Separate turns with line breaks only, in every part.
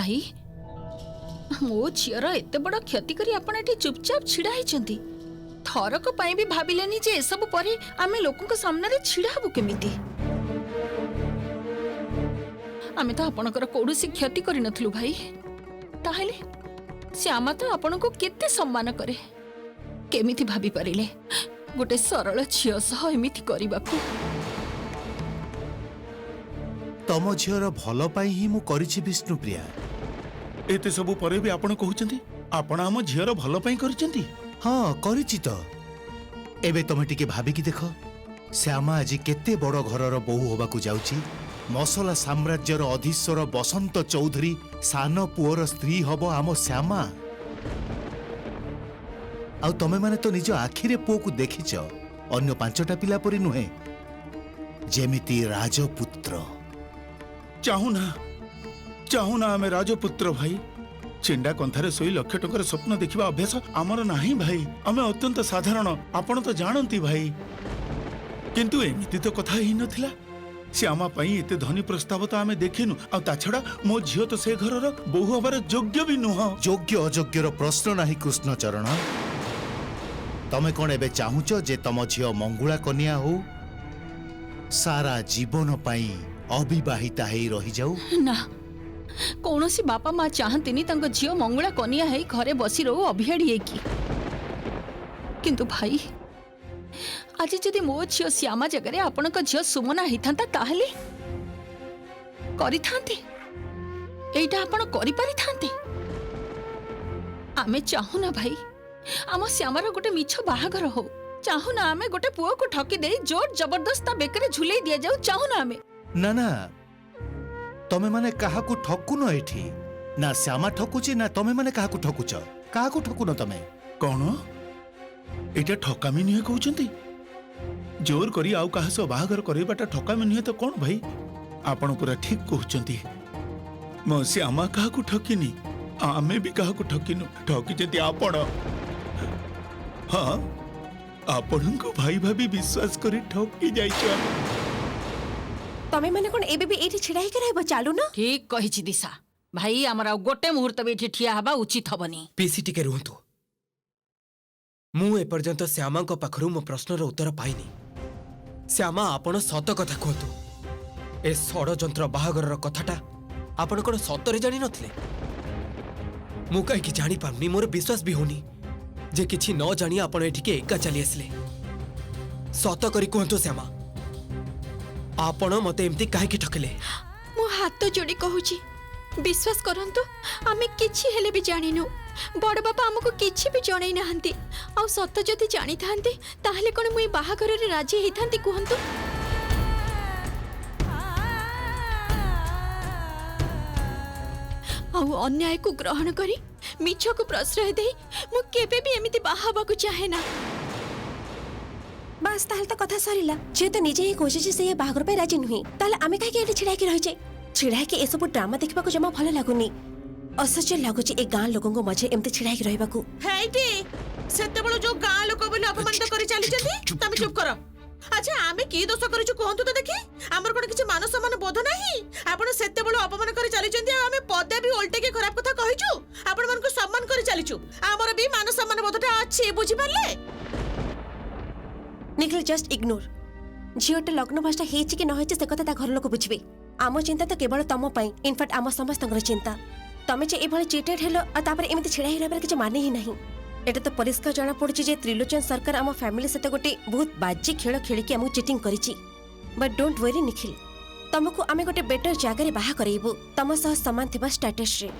भाई मो झीर एत बड़ क्षति करी आपण एठी चुपचाप छिड़ा होइचंती थरक पई भी भाबिलेनी जे सब परे आमे लोकक सामने रे छिड़ा हबु केमिति आमे तो आपणकर कोडुसी क्षति करि नथलु भाई ताहेले श्यामा तो आपण को केते सम्मान करे केमिति भाबी परिले गोटे सरल झियो सह एमिति करिबाकू
तम झीर भल पाई ही मु करिछि विष्णुप्रिया
एते सब परे भी आपण कहउचंती आपण हम झीर भल पाई करचंती
हाँ करिछि तो एबे तमे टिके भाबी कि देख श्यामा आज केते बड़ घरर बहु होबाकू जाउछि मसला साम्राज्यर अधीश्वर बसंत चौधरी सान पुअर स्त्री हब आम श्यामा आउ तमे माने तो निज आखिरे पुओ को देखिछ अन्य पांचटा पिला परी नुहे जेमिति राजपुत्र
चाहूना आमे राजपुत्र भाई चिंडा कंथारे सोई लक्ष टंकार स्वप्न देखिबा अभ्यास आमर नाही भाई आमे अत्यंत साधारण आपण तो जानंती भाई किंतु एमिति तो कथा ही नथिला श्यामा पाई एते धनी प्रस्ताव तो आमे देखिनु आ ता छडा मो झियो तो से घरर बहु हबार योग्य भी नुह
योग्य अयोग्यर प्रश्न नाही कृष्ण चरण तमे कोन एबे चाहुच जे तम झियो मंगुळा कन्या हो सारा जीवन पाई अविवाहिता हेई रही जाऊ
ना कौनसी बापा माँ चाहती तांको झियो मंगुळा कनिया है घरे बसी रहू अभियाड़ी है किंतु भाई आज जदि मो झियो श्यामा जगह आपण झियो सुमना होता ताहले करिथांते एइटा आपण करि परिथांते आमे चाहूना भाई आम श्यामार गोटे मिछ बाहागर हो चाहूना आमे गोटे पुओ को ठकी दे जोर जबरदस्त बेकरे झुले दिया जाऊ चाहूना आमे
ना ना तमे माने काहा को ठकुनो एठी ना श्यामा ठकुची ना तमे माने काहा को ठकुच काहा को ठकुनो तमे
कौन एटा ठकामी नुहे कहउचंती जोर करी आउ काहा सो बाहागर करैबाटा ठकामी नुहे तो कौन भाई आपण पूरा ठीक कहउचंती मो श्यामा काहा को ठकिनी आमे भी काहा को ठकिनु ठकी जति आपण हाँ आपण को भाई भाभी विश्वास करी ठकी जाइछो
तमे माने कोन एबे भी एठी छिड़ा ही रहबो चालू न
ठीक कहिछि दिशा भाई हमरा गोटे मुहूर्त भी एठी ठिया हबा उचित हबनी
पीसी टिके रुहंतु मु ए पर्यंत श्यामा को पाखरु मो प्रश्नर उत्तर पाइनी श्यामा आपण सत कथा कहतु ए षडयंत्र बाहागर कथाटा आपण कोन सतरे जानि नथिले मु कहि कि जानि पारनी मोर विश्वास भी होनी जे किछि न जानि आपण एठिके एका चली आसले सत करी कहतु श्यामा आपण मते एमती काहे कि ठकले
मो हाथ जोड़ी कहूची विश्वास करंतु आमे किछि हेले भी जानिनु बड़ बापा हमको किछि भी जणाई नाहंती आ सत्य जदि जानि थांती ताहले कोन मुई बाहागर रे राजी हेई थांती कहंतु आ अन्याय को ग्रहण करी मिछ को प्रश्रय देई मु केबे भी एमिति बाहाबा को चाहे ना बस ताहले तो कथा सरिला जे तो निजे ही कोशिश से बाहागर पे राजी नुही ताहले आमे काहे के एठी छिड़ा के रहि जाय छिड़ा के ए सब ड्रामा देखबा को जमा भलो लागुनी असह्य लागुची ए गां लोगों को मझे एमते छिड़ा के रहबाकू
हेइटी सेते बळो जो गां लोक बोले अपमानित करि चली जंती तमे चुप करो अच्छा आमे की दोष करिछु कोहंतु तो देखि हमर कोन किछ मान सम्मान बोध नाही आपण सेते बळो अपमान करि चली जंती आमे पदे भी उल्टे के खराब कथा कहिछु आपण मन को सम्मान करि चलीछु हमर भी मान सम्मान बोधटा अछि बुझि परले
निखिल जस्ट इग्नोर झियोटे लग्न भाषा हेछि कि न हेछि से कथा ता घर लोक बुझबे आम चिंता तो केवल तम पई इनफैक्ट आम समस्तंकर चिंता तमे जे एभली चीटेड हेलो आ तापर एमिति छिड़ा ही रहबार किछ माने ही नहीं एटा तो परिष्कार जाना पड़छि जे त्रिलोचन सरकार आम फैमिली सते गोटे बहुत बाजी खेल खेली कि हमु चीटिंग करिछि बट डोंट वरी निखिल तमको आमे गोटे बेटर जगह रे बाहा करैबो तम सह समान थिबा स्टेटस रे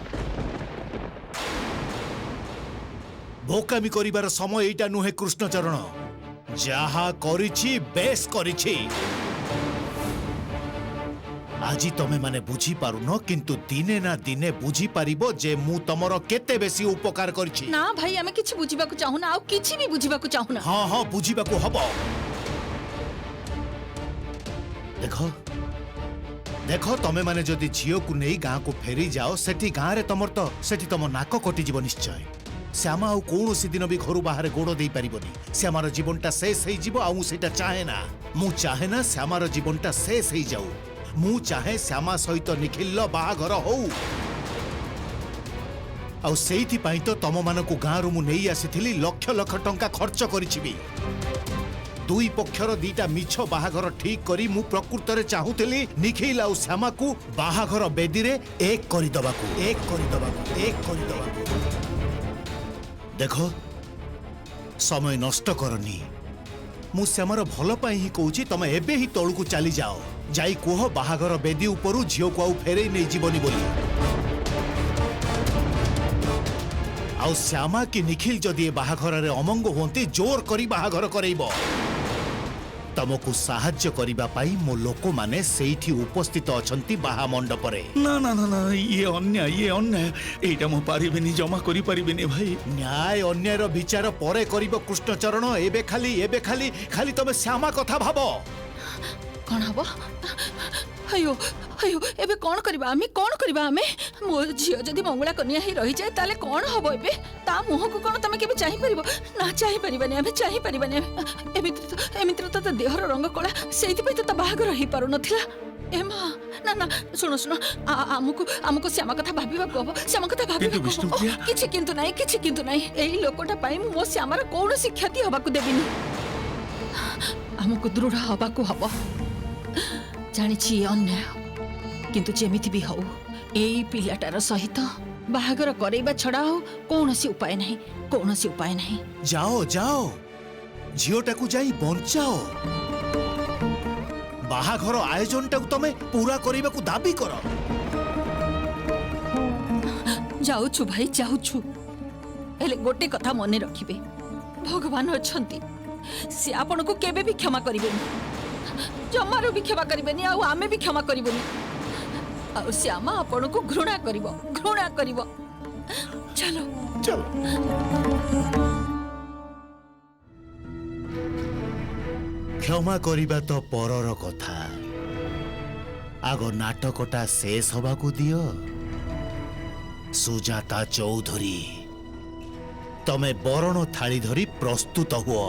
भोकामी करिबार समय एटा नुहे कृष्ण चरण जहा करिछि बेस करिछि आजी तमे माने बुझी पारु न किंतु दिने ना दिने बुझी पारिबो जे मु तमरो केते बेसी उपकार करछि
ना भाई हमें किछि बुझिबाकू चाहुना आ किछि भी बुझिबाकू चाहुना
हां हां बुझिबाकू हबो देखो देखो तमे माने जदि झियो को नै गां को फेरी जाओ सेठी गां रे तमर तो सेठी तम नाक कटि जीव निश्चय श्यामा आ कौन दिन भी घर बाहर गोड़ दे पारिबनी श्यामार जीवनटा शेष हो जीव आ सेटा चाहे ना मु चाहे ना श्यामार जीवनटा शेष हो जाऊ मु चाहे श्यामा सहित निखिल बाहाघर हो ଆଉ ସେଇଥିପାଇଁ ତ ତମମାନଙ୍କୁ ଗାଁରୁ ମୁଁ ନେଇ ଆସିଥିଲି ଲକ୍ଷ ଲକ୍ଷ ଟଙ୍କା ଖର୍ଚ୍ଚ କରିଛି ବି ଦୁଇ ପକ୍ଷର ଦିଟା ମିଛ ବାହାଘର ଠିକ କରି ମୁଁ ପ୍ରକୃତରେ ଚାହୁଁଥିଲି ନିଖିଲ ଆଉ ଶ୍ୟାମାକୁ ବାହାଘର ବେଦୀରେ ଏକ କରିଦବାକୁ ଦେଖ ସମୟ ନଷ୍ଟ କରନି ମୁଁ ଶ୍ୟାମାର ଭଲ ପାଇଁ ହିଁ କହୁଛି ତମେ ଏବେ ହିଁ ତଳକୁ ଚାଲି ଯାଅ ଯାଇ କୁହ ବାହାଘର ବେଦୀ ଉପରୁ ଝିଅକୁ ଆଉ ଫେରେଇ ନେଇଯିବନି ବୋଲି ଆଉ ଶ୍ୟାମା କି ନିଖିଲ ଯଦି ଏ ବାହାଘରରେ ଅମଙ୍ଗ ହୁଅନ୍ତି ଜୋର କରି ବାହାଘର କରେଇବ ତମକୁ ସାହାଯ୍ୟ କରିବା ପାଇଁ ମୋ ଲୋକମାନେ ସେଇଠି ଉପସ୍ଥିତ ଅଛନ୍ତି ବାହା ମଣ୍ଡପରେ
ନା ନା ନା ନା ଇଏ ଅନ୍ୟାୟ ଏଇଟା ମୁଁ ପାରିବିନି ଜମା କରିପାରିବିନି ଭାଇ
ନ୍ୟାୟ ଅନ୍ୟାୟର ବିଚାର ପରେ କରିବ କୃଷ୍ଣଚରଣ ଏବେ ଖାଲି ତମେ ଶ୍ୟାମା କଥା ଭାବ
କଣ ହବ अयो अयो एबे कौन करबा आमे मो झियो जदि मंगला कन्या ही रही जाए ताले कौन हबो एबे ता मुह को कौन तमे केबे चाहि परिबो ना चाहि परिबानी आमे चाहि परिबानी एमित्र तो देहर रंग कला सेति पे तो ता बाहागर ही पारु नथिला एमा ना ना सुनो सुनो आमुको श्यामा कथा भाबिबा को श्यामा कथा भाबिबा किछि किंतु नाही एही लोकटा पाई मो श्यामार कोन शिक्षाती हबा को देबिनी आमुको दृढ़ हबा को हबो जानिछि अन्याय किंतु जेमिति भी हो एई पिलाटार सहित बाहागर करैबा छडा हो कोनोसी उपाय नाही
जाओ झियोटाकू जाई बंचाओ बाहाघर आयोजनटाकू तमे पूरा करैबाकू दाबी करो
जाउछु भाई जाउछु हेले गोटे कथा मने रखिबे भगवान अछंती से आपन को केबे भी क्षमा करिबेनी जमारो भी क्षमा करिबेनी आ आमे भी क्षमा करिबेनी आ श्यामा आपन को घृणा करिवो चलो
क्षमा करिबा तो परर कथा आगो नाटकटा शेष हबाकू दियो सुजाता चौधरी तमे बरण थाली धरी प्रस्तुत हुओ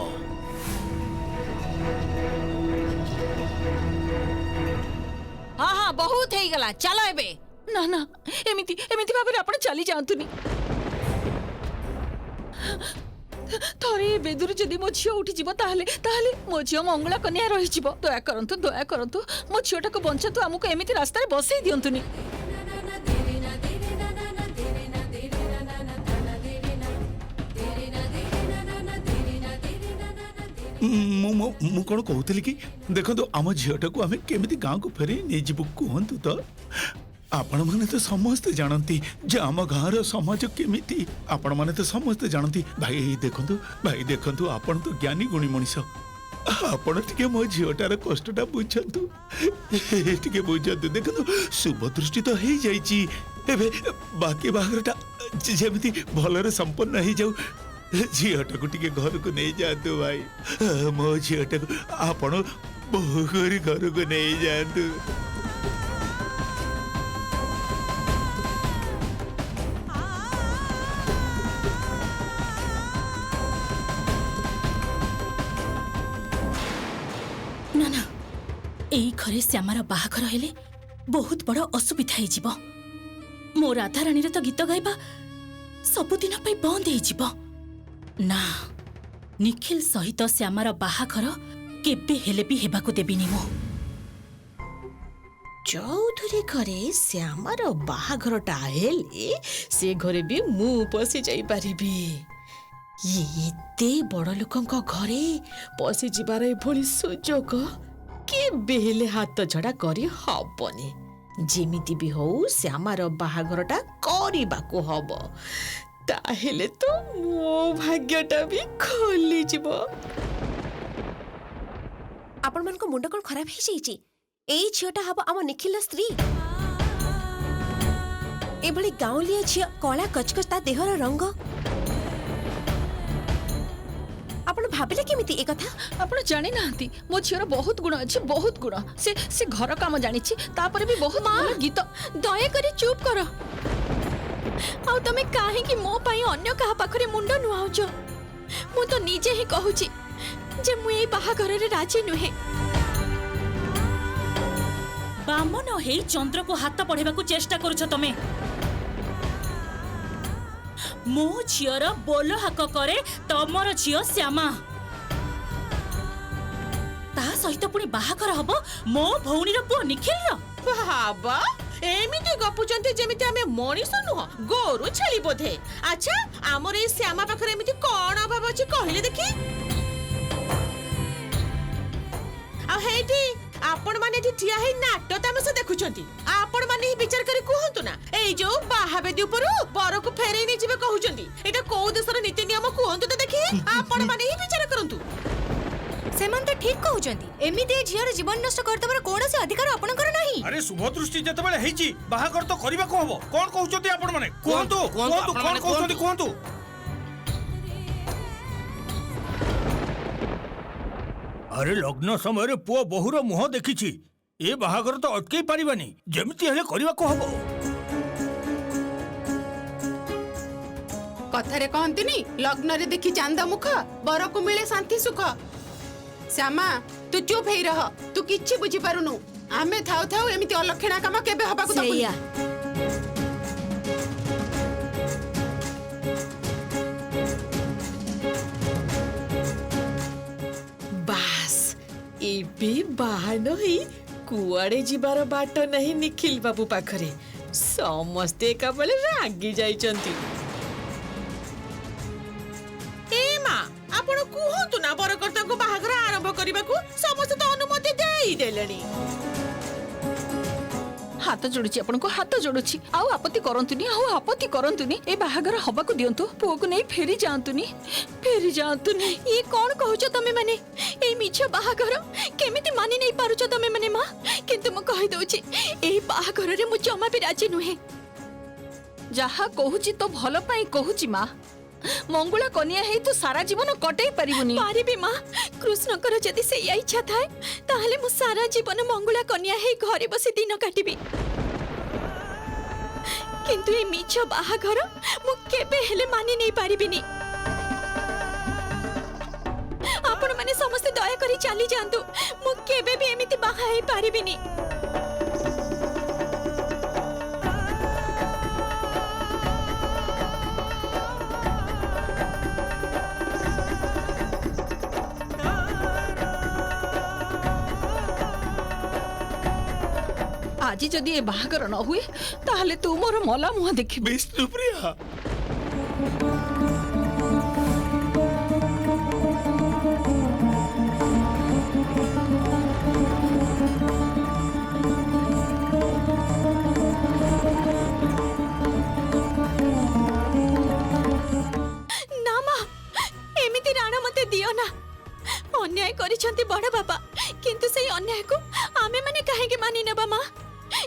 हाँ बहुत ही गला चलो एबे ना ना एमिति भाबरे आपण चली जांतुनी थरे बेदुर जदि मो झियो उठी जीवो ताहले मो झियो मंगला कन्या रही जीवो दया करंतु मो झियोटा को बंचातु हमको एमिति रास्ता रे बसई दियंतुनी
मु कौन कहूली कि देखो आम झीटा को आम केमी गाँव को फेर नहीं जीव कहतु तो आपण मैंने तो समस्ते जानती जे आम गाँव समाज केमिति आपण मैंने तो समस्ते जानती भाई देखंतु आपण तो ज्ञानी गुणी मनीष आपण टिके मो झीटार कष्टटा बुझंतु टिके बुझंतु देखंतु शुभ दृष्टि तो हो जाइए एबे बाकी बाहरटा जेमिति भलरे संपन्न हो जाऊ झीटा को टिके घर को नहीं जातु भाई मो झीटा को आपण बहु घर को नहीं जातु
ना ना एई घरे श्यामार बाहाघर हेले बहुत बड़ असुविधा हो जीव मो राधा रानी तो गीत गाइबा सबुदिन पे बंद हो ना निखिल सहित श्यामार बाहाघर केबे हेले भी हेबाकू देबिनी मो
चौधरी घरे श्यामार बाहाघरटा हेले से घरे भी मु पसी जाई परिबी ये एते बड़ लोकंक घरे पसी जिबार एभली सुजोग केबे हेले हाथ झड़ा करी हबनी जेमिति भी हो श्यामार बाहाघरटा करिबाकू हबो ताहेले तो मो भाग्यटा भी खोली जीवो
आपण मन को मुंड कोन खराब ही जाईची एई झियोटा हबो आम निखिल स्त्री एभली गाउलिया झियो कला कचकच ता देहर रंग आपण भाबिले केमिति ए कथा
आपण जानि नांती मो झियोर बहुत गुण अछि बहुत गुण से घर काम जानिछि तापर भी बहुत भल गीत
दया करी चुप करो आउ तमे काहे कि मो पाई अन्य कहा पाखरे मुंड नुआउछ मु तो निजे ही कहूची जे मु ए बाहाघर रे राजी नुहे बामन हेई चंद्र को हाथ पढ़ेबा को चेष्टा करूछ तमे मो झीर बोलो हाक करे तमर झील श्यामा ता सहित पुणी बाहाघर हब मो भौणीर पुओ निखिल
बाबा एमिति गपुचंती जेमिति आमे मनीष नुह गोरु छेली बोधे। अच्छा आमर ए श्यामा पाखरे एमिति कोन अभाव अछि कहिले देखि। आ हेटी आपण माने एठी ठिया हेई नाट्य तमाशा देखुचंती। आपण माने ही विचार करी कहंतु ना एई जो बाहाबेदी उपरु बर को फेरेई नै जिवे कहउचंती एटा को देशर नीति नियम कहंतु त देखि। आपण माने ही विचार करंतु।
सेमान तो ठीक कहउचंती एमिति झियर जीवन नष्ट करतबर कोनोसी अधिकार आपनकर नाही।
अरे शुभ दृष्टि जतबेले हेची बाहागर तो करिबा को हबो कोन कहउचंती आपण माने कोन कहउचंती कोन। अरे लग्न समय रे पुओ बहुर मुह देखिछि ए बाहागर तो अटकै पारिबानी जेमिति हेले करिबा को हबो।
कथारे कहंतिनी लग्न रे देखि चांद मुख बर को मिले शांति सुख। श्यामा तू चुप हेई रह तू किछि बुझी पारुनु आमे थाउ थाउ एमिति अलक्षणा काम केबे हबा को दबुनी।
बास एबे बाहन होई कुआडे जिबार बाट नहीं निखिल बाबू पाखरे समस्ते कबले रागी जाइचंती। ए मा आपण कुहतु ना बरकर्ता को बाहागर आरंभ करबा को समस्त तो अनुमति देई देलेनी।
हाथ जोड़ुची आपनको हाथ जोड़ुची आउ आपत्ति करंतुनी आउ आपत्ति करंतुनी ए बाहागर हबा को दियंतु पुओ को नहीं फेरी जांतुनी ये कोन कहउछ तमे माने ए मिछ बाहागर केमिति मानि नहीं पारुछ तमे माने मां किंतु म कहि दउची ए बाहागर रे मु जमा भी राजी नुहे। जहा कहउची तो भलो पाई कहउची मां मंगुला कन्या हे तू सारा जीवन कटई पारिबुनी। पारिबी मां कृष्णकर जदि से इच्छा थाए ताहले मु सारा जीवन मंगुला कन्या हे घरे बसी दिन काटिबी किंतु ए मिछ बाहाघर मु केबे हेले मानि नहीं पारिबिनी। आपण माने समस्त दया करी चली जांतु मु केबे भी एमिति बाहा हे पारिबिनी। आज जदि ए बाहागर न हुए ताहले तू मोर मला मुह देखि।
विष्णुप्रिया
ना मां एमिति राणा मते दियो ना अन्याय करिसंती बड़ बाबा किंतु सेही अन्याय को आमे माने काहे के मानि नेबा मां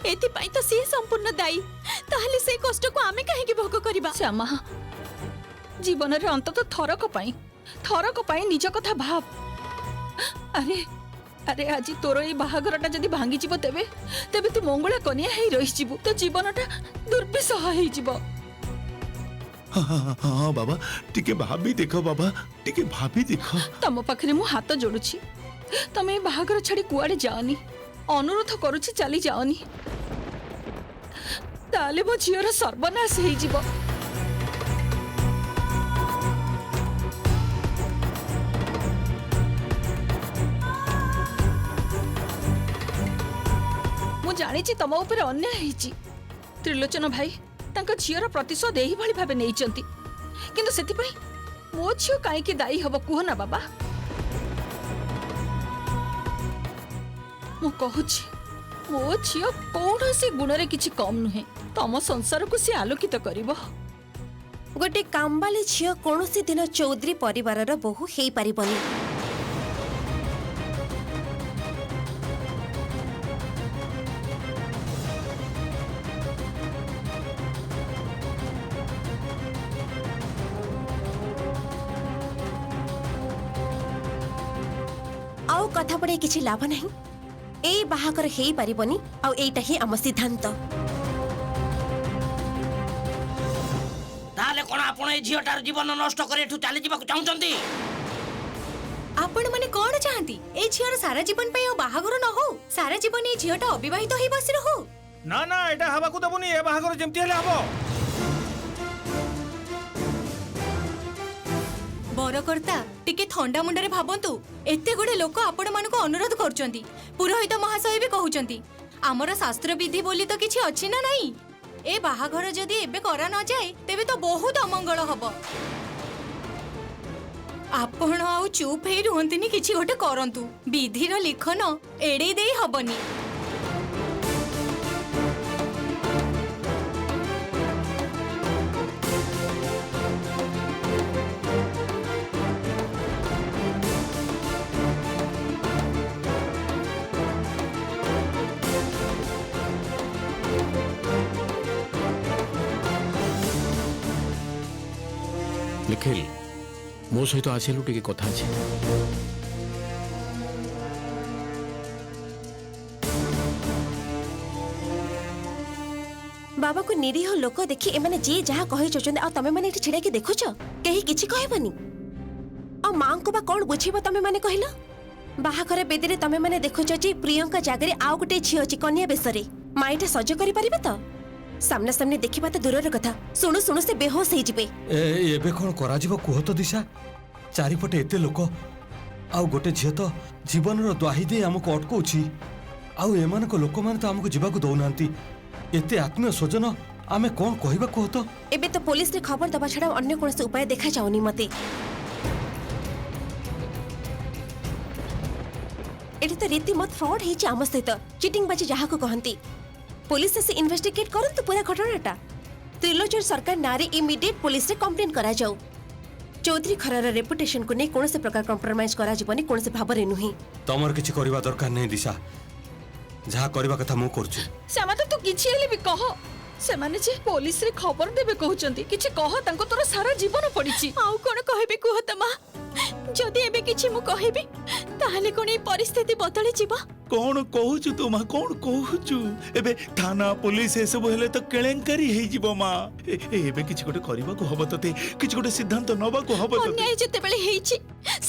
एति पाई तो से संपूर्ण दायी ताहले से कष्ट को आमे काहे के भोग करिबा। श्यामा जीवन रे अंत तो थरक पाई निज कथा भाव। अरे आज तोर ए बाहागरटा जदि भांगी जीव तेबे तू मंगला कन्या हेई रहि जीवु तो जीवनटा दुर्विसह हेई जीव।
हाँ बाबा टिके भाभी देखो बाबा टिके भाभी देखो।
तम पाखरे मु हाथ जोड़ुछि तमे बाहागर छाड़ी कुआडे जाओनी अनुरोध करुछि चली जाओनी ताले मो झियर सर्वनाश हेई जीव। मु जानिछि तम ऊपर अन्याय हेइछि त्रिलोचन भाई तांका झियर प्रतिशोध एही भली भाबे नेइचंती किंतु सेति पई मो झियो काहे कि दायी हबो कुह ना बाबा। मु कहूछि मो झियो कौनसी गुणरे किछि कम नुहे तम संसार को से आलोकित करिवो।
गोटे कामबाली झियो कोनोसी दिन चौधरी परिवारर बहु हेई पारिबनी। आउ कथा पड़े किछि लाभ नहीं ए बाहाकर हेई पारिबनी आउ एटा ही आम सिद्धांत।
ताले कोन आपण ए झियोटार जीवन नष्ट करे एठू चली जीवाक चाहुचंती।
आपण माने कोन चाहंती ए झियर सारा जीवन पे ओ बाहाघर न हो सारा जीवन ए झियोटा अविवाहित होई बसी रहू।
ना ना एटा हवा को दबुनी ए बाहागर जेमति हेले हबो।
बरकर्ता टिके थंडा मुंडरे भाबंतु एते गुडे लोक आपण मानको अनुरोध करचंती पुरोहित महाशय भी कहउचंती हमर शास्त्र विधि बोली तो किछि अछि ना नाही ए बाहाघर जदि एबे करा न जाए तेबे तो बहुत अमंगल हब आपण आउ चुप हेई रुहंतिनी किछि गोटे करंतु विधिर लिखन एडे देई हबनी
निखिल मो सहित आसिलु टिके कथा अछि
बाबा को निरीह लोक देखि एमाने जे जहा कहि चचंदे आ तमे माने एठी छिड़ा के देखुछ केही किछि कहबनी आ मां को बा कोन बुझिबो तमे माने कहिलो बाहाघर बेदिरे तमे माने देखुछ जे प्रियंका जागरे आउ गुटे झी अछि कन्या बेसरे माइटा सज करि परिबे त सामने सामने देखिबा त दूरर कथा सुनु सुनु से बेहोश हे जिबे
एबे कोन करा जीव कुह तो दिशा चारिपटे एते लोक आउ गोटे झियो तो जीवनर द्वाही दे हमको अटकौछि आउ एमान को लोक मान तो हमको जीवाकू दौनांती एते आत्मीय स्वजन आमे कोन कहिबा कुह तो
एबे तो पुलिस रे खबर दबा छडा अन्य कोनसे उपाय देखा जाउनी मते एठी तो रीति मत फ्रॉड हेछि आम सहित चीटिंग बाजी जहा को कहंती पुलिस से इन्वेस्टिगेट करंतु पूरा घटनाटा त्रिलोचन सरकार नारे इमीडिएट पुलिस रे कंप्लेन करा जाऊ चौधरी खरार रेपुटेशन को नै कोनसे प्रकार कंप्रोमाइज करा जीवनी कोनसे भाबरे नुही
तमर किछि करबा दरकार नै दिशा जहा करबा कथा मु करछु
श्यामा तो तू किछि हेले भी कह से माने जे पुलिस रे खबर देबे कहउचंती किछि कह तांको तोर सारा जीवन पडिछि आउ कोन कहबे कुह तमा जदि एबे किछि मु कहबी ताहले कोन ए परिस्थिति बदली जीवा
कौन कहूचु तू माँ कौन कहूचु एबे थाना पुलिस ए सब हेले तो केलेंकारी हे जीवो माँ एबे किछि गोटे करबा को हबो तते किछि गोटे सिद्धांत नबा को हबो तते
अन्याय जते बेले हेछि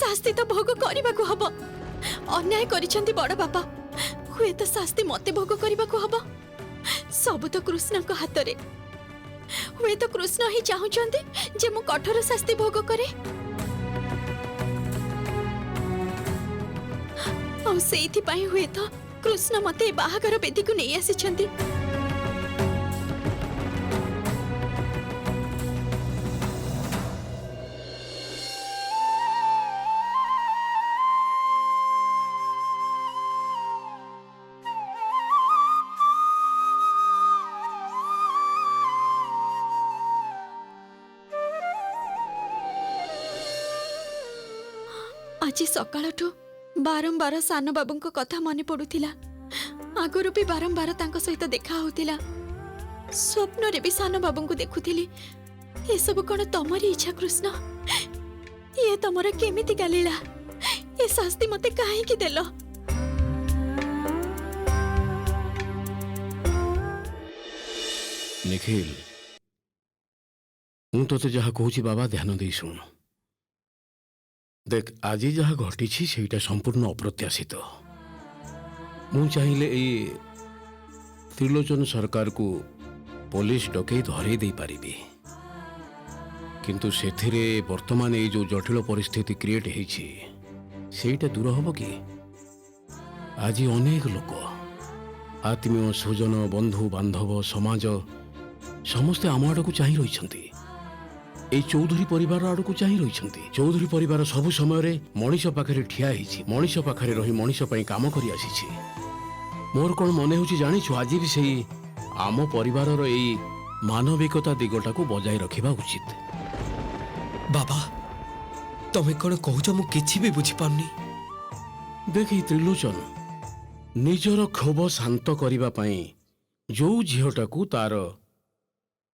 शास्ति तो भोग करबा को हबो अन्याय करिसंती बड़ बापा हुए तो शास्ति मते भोग करबा को हबो सब तो कृष्ण को हाथ रे हुए तो कृष्ण ही चाहुचंती जे मु कठोर शास्ति भोग करे और सेथि पई हुए तो कृष्ण मते बाहागर बेदी को नै आसीछंती आज सकाळठू बारंबार सान बाबू को कथा मन पड़ुथिला आगुरु भी बारंबार तांको सहित देखा होतिला स्वप्न रे भी सान बाबू को देखुथिली ए सब कोन तमरी इच्छा कृष्ण ये तमरा केमिति गालीला ए शास्ति मते काहे की देलो
निखिल हूँ तो जहाँ कहूँ बाबा ध्यान दे शुण देख आज जहाँ घटी से संपूर्ण अप्रत्याशित मु चाहिए त्रिलोचन सरकार को पुलिस डकई धरे दे पारिबी किंतु सेथिरे वर्तमान ये जो जटिल परिस्थिति क्रिएट होईछि सेटा दूर हबो कि आज अनेक लोक आत्मीय स्वजन बंधु बांधव समाज समस्ते आम आड़ को चाह रही ए चौधरी परिवार आड़ को चाह रही चौधरी परिवार सबु समय मनीष पाखे ठिया मनीष पाखे रही मनीष काम कर आसी मोर कौन मन हो जाचु आज भी से आम परिवार मानविकता दिगटा को बजाय रखा उचित
बाबा तमें कौन कहूच मु किछि भी बुझी पारनी
देखी त्रिलोचन निजर क्षोभ शांत करने पाई जो झीटा को तार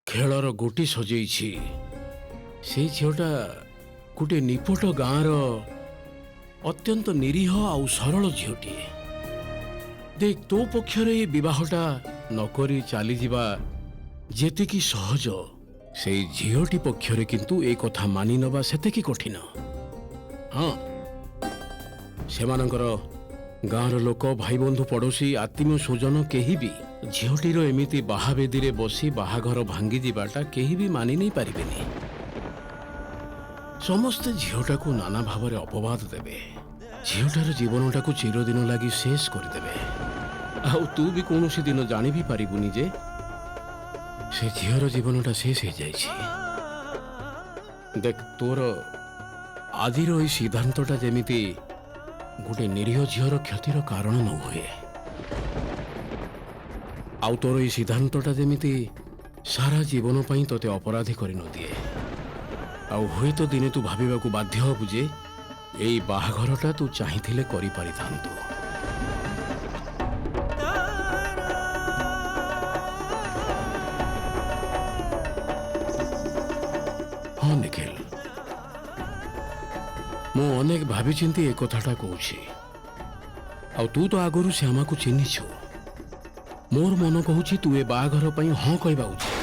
खेलर गोटी सजेइछि से झीटा गोटे निपट गाँर अत्यंत निरीह आउ सरल झीटी देख तो पक्षर ये विवाहटा नकरी चली जावा जेतिकी सहज से झीटी पक्षरे किंतु ए कथा मानि नबा सेतिकी कठिन हाँ सेमानकर गाँर लोक भाई बंधु पड़ोशी आत्मीय स्वजन केही भी झीटीर एमिति बाहावेदी बसी बाहाघर भांगी जाटा केही भी मानि नहीं पारिबेनी ସମସ୍ତେ ଝିଅଟାକୁ ନାନା ଭାବରେ ଅପବାଦ ଦେବେ, ଝିଅଟାର ଜୀବନଟାକୁ ଚିରଦିନ ଲାଗି ଶେଷ କରିଦେବେ। ଆଉ ତୁ ବି କୌଣସି ଦିନ ଜାଣି ବି ପାରିବୁନି ଯେ ସେ ଝିଅର ଜୀବନଟା ଶେଷ ହେଇଯାଇଛି। ଦେଖ, ତୋର ଆଜିର ଏଇ ସିଦ୍ଧାନ୍ତଟା ଯେମିତି ଗୋଟେ ନିରୀହ ଝିଅର କ୍ଷତିର କାରଣ ନ ହୁଏ, ଆଉ ତୋର ଏଇ ସିଦ୍ଧାନ୍ତଟା ଯେମିତି ସାରା ଜୀବନ ପାଇଁ ତୋତେ ଅପରାଧୀ କରି ନଦିଏ। ଆଉ ହୁଏତ ଦିନେ ତୁ ଭାବିବାକୁ ବାଧ୍ୟ ହବୁ ଯେ ଏଇ ବାହାଘରଟା ତୁ ଚାହିଁଥିଲେ କରିପାରିଥାନ୍ତୁ। ହଁ ନିଖିଲ, ମୁଁ ଅନେକ ଭାବିଚିନ୍ତି ଏ କଥାଟା କହୁଛି। ଆଉ ତୁ ତ ଆଗରୁ ଶ୍ୟାମାକୁ ଚିହ୍ନିଛୁ। ମୋର ମନ କହୁଛି ତୁ ଏ ବାହାଘର ପାଇଁ ହଁ କହିବା ଉଚିତ।